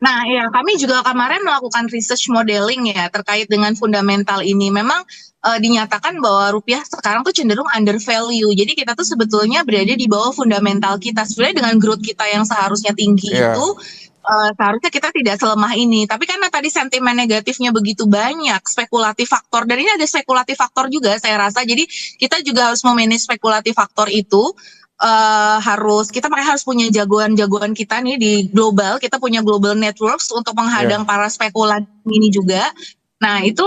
Nah, ya kami juga kemarin melakukan research modeling ya terkait dengan fundamental ini. Memang dinyatakan bahwa rupiah sekarang tuh cenderung under value. Jadi kita tuh sebetulnya berada di bawah fundamental kita. Sebenarnya dengan growth kita yang seharusnya tinggi itu Iya, seharusnya kita tidak selemah ini. Tapi karena tadi sentimen negatifnya begitu banyak, spekulatif faktor, dan ini ada spekulatif faktor juga saya rasa. Jadi kita juga harus memanage spekulatif faktor itu. Kita makanya harus punya jagoan-jagoan kita nih di global. Kita punya global networks untuk iya. menghadang para spekulan ini juga. Nah, itu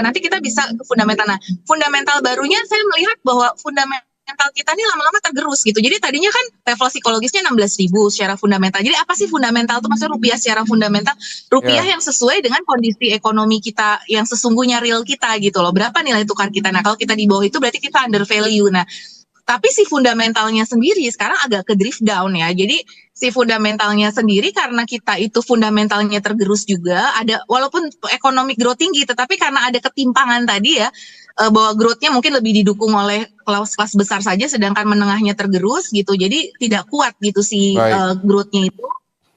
nanti kita bisa ke fundamental. Nah, fundamental barunya saya melihat bahwa fundamental kita nih lama-lama tergerus gitu. Jadi tadinya kan level psikologisnya 16.000 secara fundamental. Jadi apa sih fundamental itu? Maksudnya rupiah secara fundamental, rupiah Ya, yang sesuai dengan kondisi ekonomi kita yang sesungguhnya real kita gitu loh. Berapa nilai tukar kita? Nah, kalau kita di bawah itu berarti kita under value. Nah, tapi si fundamentalnya sendiri sekarang agak ke drift down ya. Jadi si fundamentalnya sendiri karena kita itu fundamentalnya tergerus juga, ada walaupun economic growth tinggi, tetapi karena ada ketimpangan tadi ya, bahwa growth-nya mungkin lebih didukung oleh kelas-kelas besar saja, sedangkan menengahnya tergerus gitu. Jadi tidak kuat gitu si baik. growth-nya itu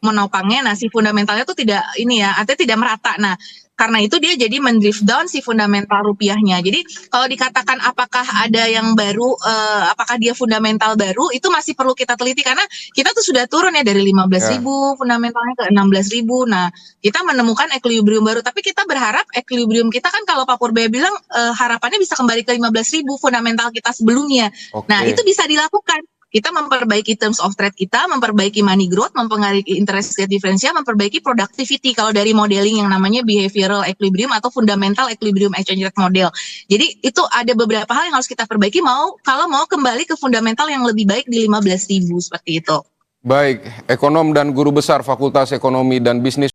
menopangnya. Nah, si fundamentalnya tuh tidak ini ya, artinya tidak merata. Nah, karena itu dia jadi mendrift down si fundamental rupiahnya. Jadi kalau dikatakan apakah ada yang baru, apakah dia fundamental baru, itu masih perlu kita teliti karena kita tuh sudah turun ya dari Ya, 15.000 fundamentalnya ke 16.000. Nah, kita menemukan equilibrium baru, tapi kita berharap equilibrium kita kan kalau Pak Purbaya bilang harapannya bisa kembali ke 15.000 fundamental kita sebelumnya. Nah, itu oke. bisa dilakukan. Kita memperbaiki terms of trade kita, memperbaiki money growth, mempengaruhi interest rate differential, memperbaiki productivity kalau dari modeling yang namanya behavioral equilibrium atau fundamental equilibrium exchange rate model. Jadi itu ada beberapa hal yang harus kita perbaiki kalau mau kembali ke fundamental yang lebih baik di 15.000 seperti itu. Baik, ekonom dan guru besar Fakultas Ekonomi dan Bisnis